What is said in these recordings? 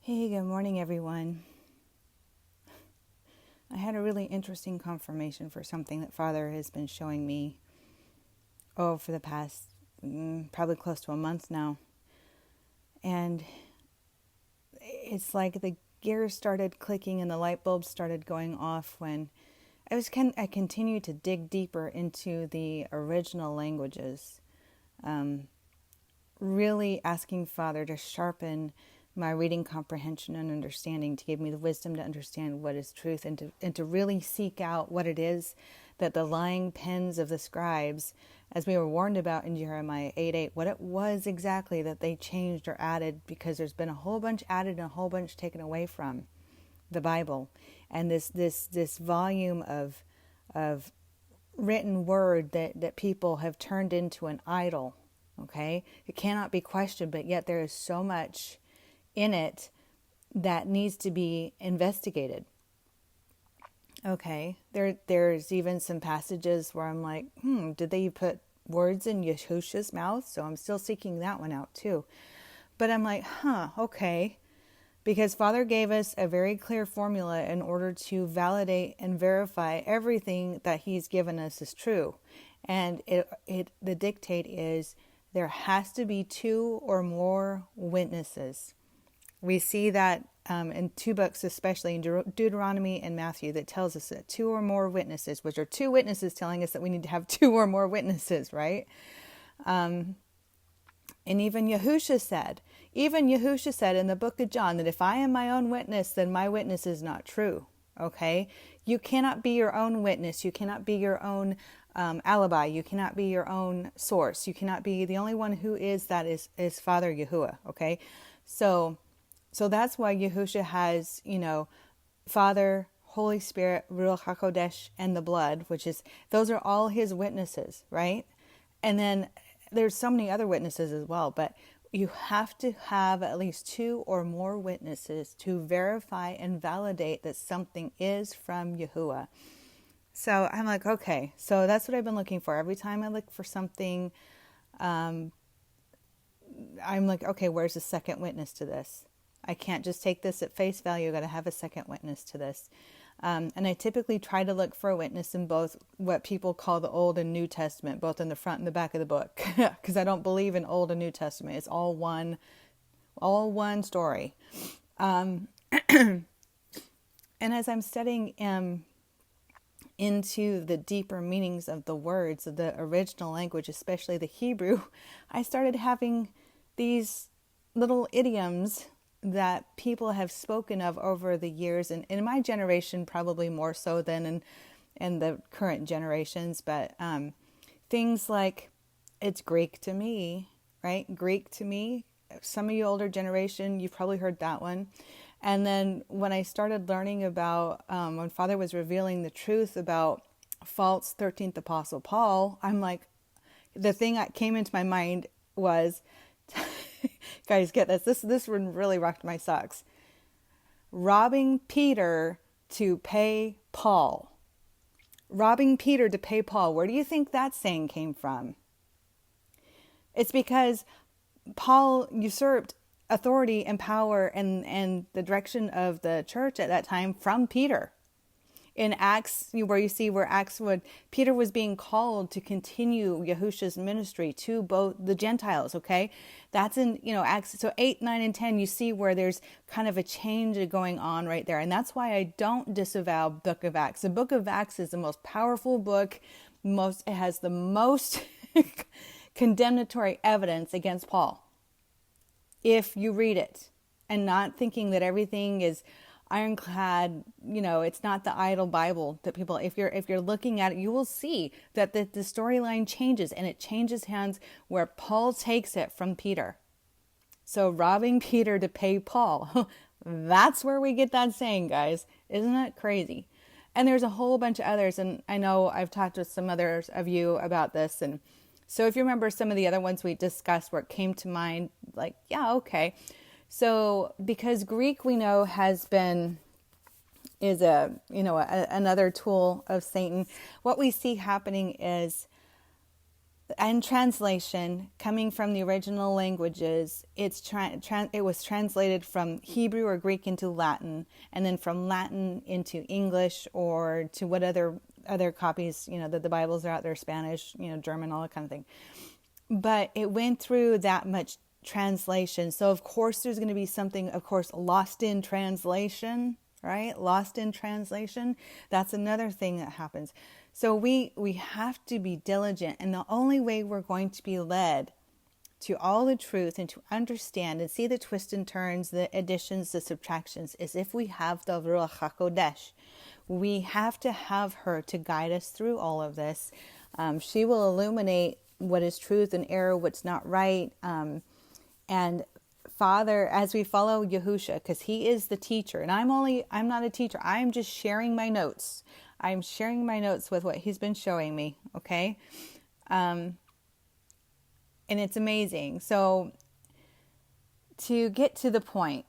Hey, good morning, everyone. I had a really interesting confirmation for something that Father has been showing me, for the past probably close to a month now. And it's like the gears started clicking and the light bulbs started going off when I continued to dig deeper into the original languages, really asking Father to sharpen my reading comprehension and understanding, to give me the wisdom to understand what is truth, and to really seek out what it is that the lying pens of the scribes, as we were warned about in Jeremiah 8:8, what it was exactly that they changed or added, because there's been a whole bunch added and a whole bunch taken away from the Bible. And this volume of written word that people have turned into an idol. Okay, it cannot be questioned, but yet there is so much in it that needs to be investigated. Okay, there's even some passages where I'm like, did they put words in Yahusha's mouth? So I'm still seeking that one out too. But I'm like, okay, because Father gave us a very clear formula in order to validate and verify everything that He's given us is true. And the dictate is there has to be 2 or more witnesses. We see that in 2 books, especially in Deuteronomy and Matthew, that tells us that 2 or more witnesses, which are 2 witnesses telling us that we need to have 2 or more witnesses, right? And even Yahusha said in the book of John that if I am my own witness, then my witness is not true. Okay? You cannot be your own witness. You cannot be your own alibi. You cannot be your own source. You cannot be the only one who is that is Father Yahuwah. Okay? So that's why Yahusha has, Father, Holy Spirit, Ruach HaKodesh, and the blood, those are all His witnesses, right? And then there's so many other witnesses as well, but you have to have at least 2 or more witnesses to verify and validate that something is from Yahuwah. So I'm like, okay, so that's what I've been looking for. Every time I look for something, I'm like, okay, where's the second witness to this? I can't just take this at face value. I've got to have a second witness to this. And I typically try to look for a witness in both what people call the Old and New Testament, both in the front and the back of the book, because I don't believe in Old and New Testament. It's all one story. And as I'm studying into the deeper meanings of the words of the original language, especially the Hebrew, I started having these little idioms that people have spoken of over the years, and in my generation probably more so than in the current generations, but things like, it's Greek to me, right? Greek to me. Some of you older generation, you've probably heard that one. And then when I started learning about, when Father was revealing the truth about false 13th Apostle Paul, I'm like, the thing that came into my mind was, guys, get this. This one really rocked my socks. Robbing Peter to pay Paul. Robbing Peter to pay Paul. Where do you think that saying came from? It's because Paul usurped authority and power and the direction of the church at that time from Peter. In Acts, Peter was being called to continue Yahusha's ministry to both the Gentiles, okay? That's in, Acts, so 8, 9, and 10, you see where there's kind of a change going on right there. And that's why I don't disavow Book of Acts. The Book of Acts is the most powerful book. It has the most condemnatory evidence against Paul. If you read it and not thinking that everything is ironclad, it's not the idle Bible that people, if you're looking at it, you will see that the storyline changes, and it changes hands where Paul takes it from Peter. So robbing Peter to pay Paul, that's where we get that saying, guys. Isn't that crazy? And there's a whole bunch of others, and I know I've talked with some others of you about this, and so if you remember some of the other ones we discussed where it came to mind, like, yeah, okay. So because Greek, we know, is another tool of Satan. What we see happening is and translation, coming from the original languages, it was translated from Hebrew or Greek into Latin, and then from Latin into English, or to what other copies, that the Bibles are out there, Spanish, German, all that kind of thing. But it went through that much translation. So of course there's going to be something, of course, lost in translation, right? Lost in translation. That's another thing that happens. So we have to be diligent, and the only way we're going to be led to all the truth and to understand and see the twists and turns, the additions, the subtractions, is if we have the Ruach HaKodesh. We have to have her to guide us through all of this. She will illuminate what is truth and error, what's not right. And Father, as we follow Yahusha, because he is the teacher, and I'm not a teacher. I'm just sharing my notes. I'm sharing my notes with what he's been showing me, okay? And it's amazing. So to get to the point,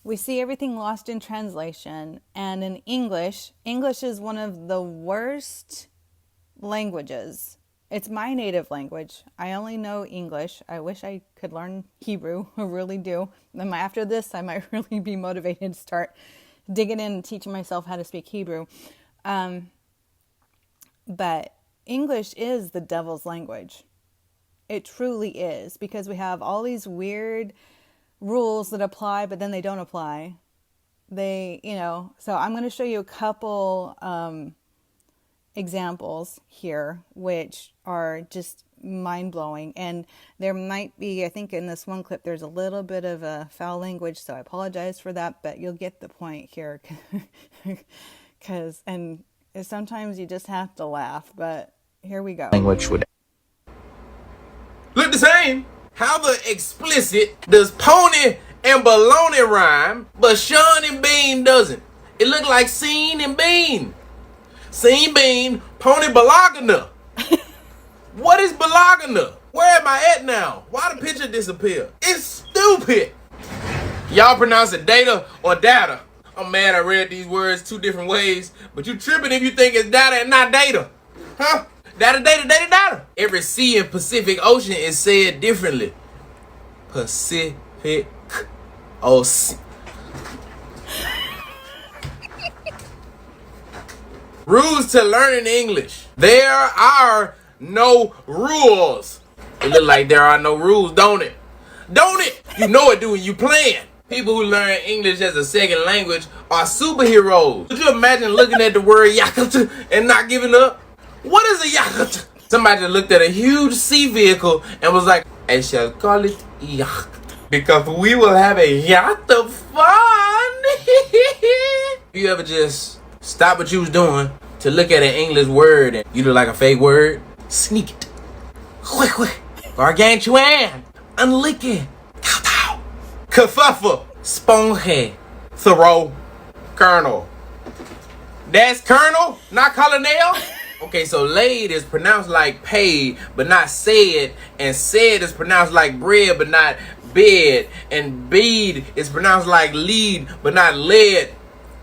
we see everything lost in translation. And in English is one of the worst languages. It's my native language. I only know English. I wish I could learn Hebrew. I really do. And after this, I might really be motivated to start digging in and teaching myself how to speak Hebrew. But English is the devil's language. It truly is, because we have all these weird rules that apply, but then they don't apply. So I'm going to show you a couple examples here, which are just mind-blowing. And there might be, I think in this one clip, there's a little bit of a foul language, so I apologize for that, but you'll get the point here. And sometimes you just have to laugh, but here we go. Language would look the same. How the explicit does pony and baloney rhyme, but Sean and Bean doesn't? It looked like Scene and Bean. Scene Bean, pony balagana. What is balagana? Where am I at now? Why the picture disappear? It's stupid. Y'all pronounce it data or data? I'm mad I read these words two different ways, but you tripping if you think it's data and not data. Huh? Data, data, data, data. Every sea in Pacific Ocean is said differently. Pacific Ocean. Rules to learning English. There are no rules. It look like there are no rules, don't it? Don't it? You know it do when you playing. People who learn English as a second language are superheroes. Could you imagine looking at the word yakata and not giving up? What is a yakata? Somebody just looked at a huge sea vehicle and was like, I shall call it yacht, because we will have a yacht of fun. You ever just stop what you was doing to look at an English word and you look like a fake word? Sneak it. Quick, quick. Gargantuan. Unlicky. Kowtow. Kerfuffle. Sponge. Thoreau. Colonel. That's Colonel, not Colonel? Okay, so laid is pronounced like paid, but not said. And said is pronounced like bread, but not bed. And bead is pronounced like lead, but not lead.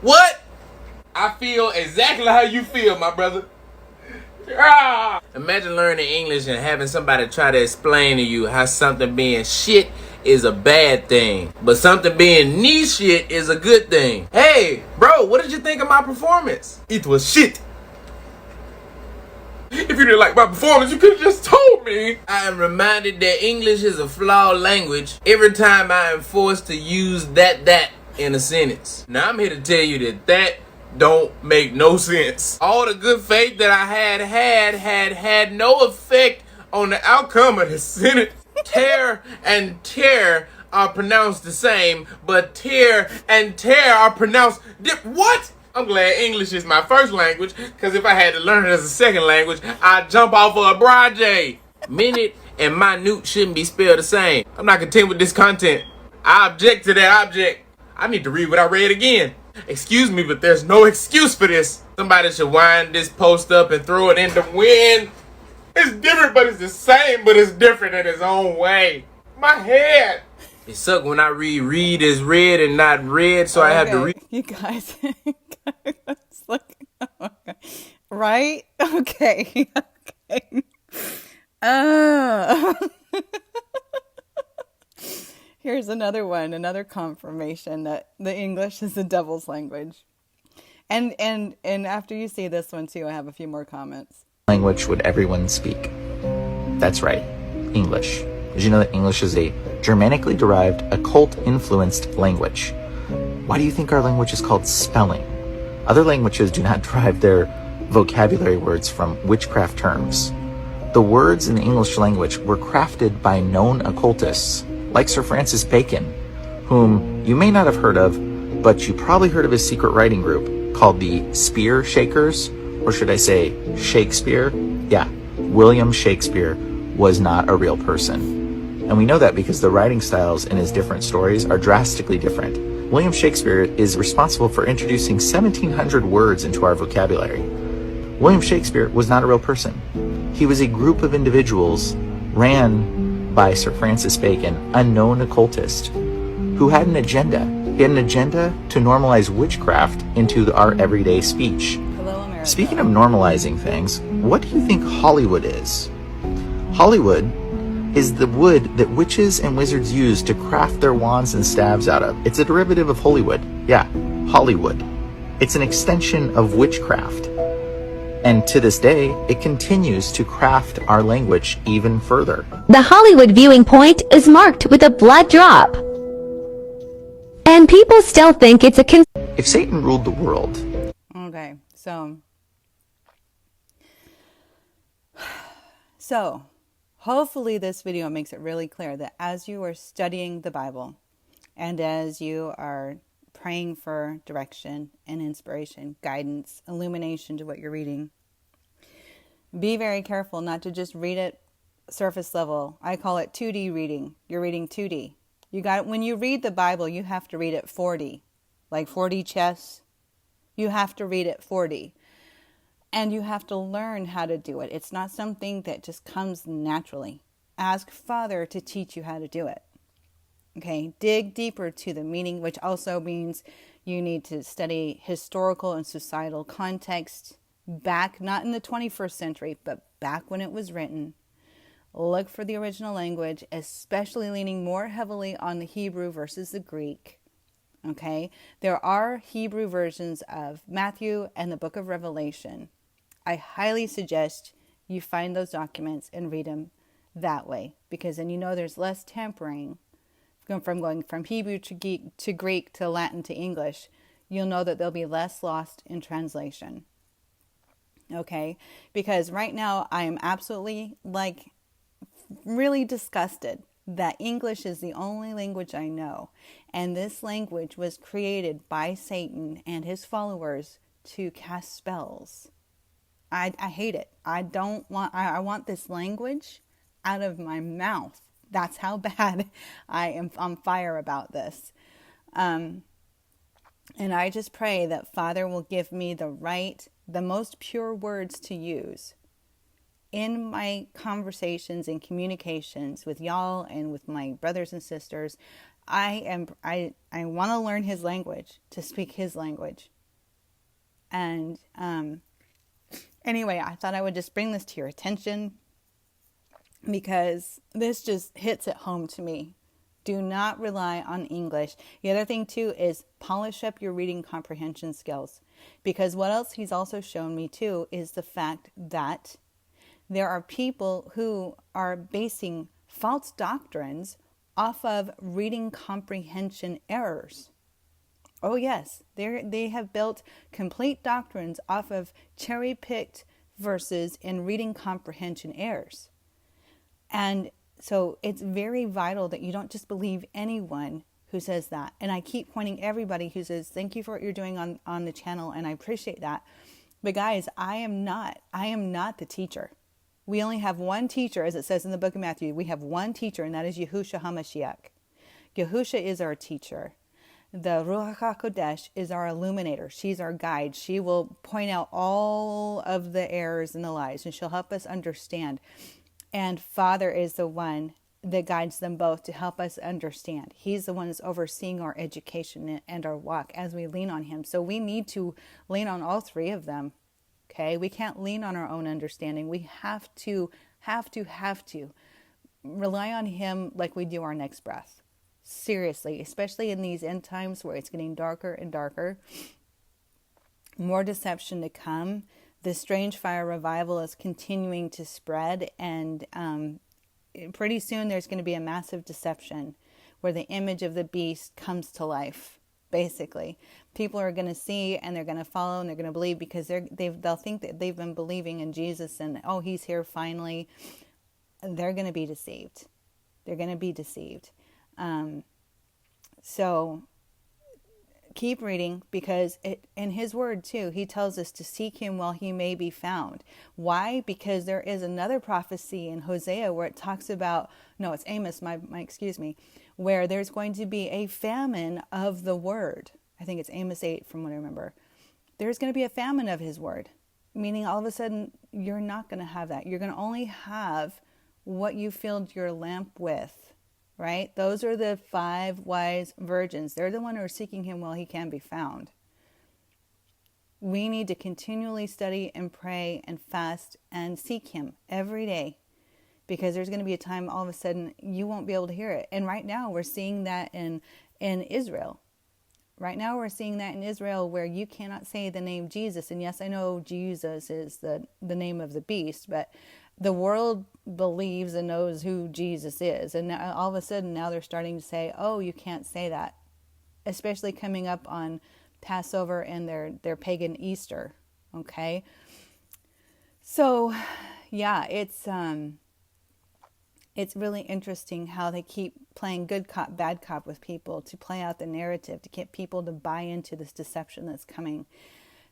What? I feel exactly how you feel, my brother. Ah! Imagine learning English and having somebody try to explain to you how something being shit is a bad thing, but something being knee shit is a good thing. Hey, bro, what did you think of my performance? It was shit. If you didn't like my performance, you could have just told me. I am reminded that English is a flawed language every time I am forced to use that in a sentence. Now I'm here to tell you that don't make no sense. All the good faith that I had no effect on the outcome of the sentence. Tear and tear are pronounced the same, but tear and tear are pronounced what? I'm glad English is my first language, because if I had to learn it as a second language, I'd jump off of a barrage. Minute and minute shouldn't be spelled the same. I'm not content with this content. I object to that object. I need to read what I read again. Excuse me, but there's no excuse for this. Somebody should wind this post up and throw it in the wind. It's different, but it's the same, but it's different in its own way. My head. It sucks when I read is read and not read, so I have to read. You guys, it's like, right? Okay. Okay. Oh. Here's another one, another confirmation that the English is the devil's language. And after you see this one too, I have a few more comments. Language would everyone speak? That's right, English. Did you know that English is a Germanically derived, occult-influenced language? Why do you think our language is called spelling? Other languages do not derive their vocabulary words from witchcraft terms. The words in the English language were crafted by known occultists, like Sir Francis Bacon, whom you may not have heard of, but you probably heard of his secret writing group called the Spear Shakers, or should I say Shakespeare? Yeah, William Shakespeare was not a real person. And we know that because the writing styles in his different stories are drastically different. William Shakespeare is responsible for introducing 1,700 words into our vocabulary. William Shakespeare was not a real person. He was a group of individuals ran by Sir Francis Bacon, a known occultist, who had an agenda. He had an agenda to normalize witchcraft into our everyday speech. Hello, America. Speaking of normalizing things, what do you think Hollywood is? Hollywood is the wood that witches and wizards use to craft their wands and staves out of. It's a derivative of Hollywood. Yeah, Hollywood. It's an extension of witchcraft. And to this day, it continues to craft our language even further. The Hollywood viewing point is marked with a blood drop. And people still think it's a If Satan ruled the world... Okay, so hopefully this video makes it really clear that as you are studying the Bible and as you are praying for direction and inspiration, guidance, illumination to what you're reading, be very careful not to just read it surface level. I call it 2D reading. You're reading 2D. When you read the Bible, you have to read it 4D, like 4D chess. You have to read it 4D. And you have to learn how to do it. It's not something that just comes naturally. Ask Father to teach you how to do it. Okay, dig deeper to the meaning, which also means you need to study historical and societal context back, not in the 21st century, but back when it was written. Look for the original language, especially leaning more heavily on the Hebrew versus the Greek. Okay, there are Hebrew versions of Matthew and the book of Revelation. I highly suggest you find those documents and read them that way, because then you know there's less tampering from going from Hebrew to Greek to Latin to English. You'll know that there'll be less lost in translation. Okay, because right now I am absolutely really disgusted that English is the only language I know, and this language was created by Satan and his followers to cast spells. I hate it. I want this language out of my mouth. That's how bad I am on fire about this. And I just pray that Father will give me the most pure words to use in my conversations and communications with y'all and with my brothers and sisters. I want to learn his language, to speak his language. And anyway, I thought I would just bring this to your attention because this just hits it home to me. Do not rely on English. The other thing too is polish up your reading comprehension skills, because what else he's also shown me too is the fact that there are people who are basing false doctrines off of reading comprehension errors. Oh yes, they have built complete doctrines off of cherry-picked verses and reading comprehension errors. And so it's very vital that you don't just believe anyone who says that. And I keep pointing everybody who says, thank you for what you're doing on the channel, and I appreciate that. But guys, I am not the teacher. We only have one teacher, as it says in the book of Matthew. We have one teacher, and that is Yahusha HaMashiach. Yahusha is our teacher. The Ruach HaKodesh is our illuminator. She's our guide. She will point out all of the errors and the lies, and she'll help us understand. And Father is the one that guides them both to help us understand. He's the one that's overseeing our education and our walk as we lean on him. So we need to lean on all three of them. Okay? We can't lean on our own understanding. We have to Have to rely on him like we do our next breath. Seriously, especially in these end times where it's getting darker and darker. More deception to come. The strange fire revival is continuing to spread, and pretty soon there's going to be a massive deception where the image of the beast comes to life. Basically, people are going to see and they're going to follow and they're going to believe because they'll think that they've been believing in Jesus and he's here finally. They're going to be deceived. They're going to be deceived. So keep reading, because in his word too, he tells us to seek him while he may be found. Why? Because there is another prophecy in Hosea where it talks about, no, it's Amos, my excuse me, where there's going to be a famine of the word. I think it's Amos 8 from what I remember. There's going to be a famine of his word, meaning all of a sudden you're not going to have that. You're going to only have what you filled your lamp with. Right? Those are the 5 wise virgins. They're the one who are seeking him while he can be found. We need to continually study and pray and fast and seek him every day, because there's going to be a time all of a sudden you won't be able to hear it. And right now we're seeing that in Israel. Right now we're seeing that in Israel where you cannot say the name Jesus. And yes, I know Jesus is the name of the beast, but the world believes and knows who Jesus is. And now, all of a sudden, now they're starting to say, oh, you can't say that. Especially coming up on Passover and their pagan Easter. Okay? So, yeah, it's really interesting how they keep playing good cop, bad cop with people to play out the narrative, to get people to buy into this deception that's coming.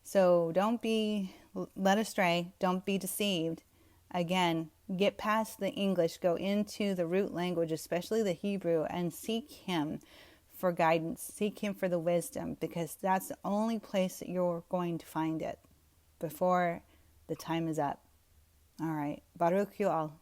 So don't be led astray. Don't be deceived. Again, get past the English, go into the root language, especially the Hebrew, and seek him for guidance. Seek him for the wisdom, because that's the only place that you're going to find it before the time is up. All right. Baruch you all.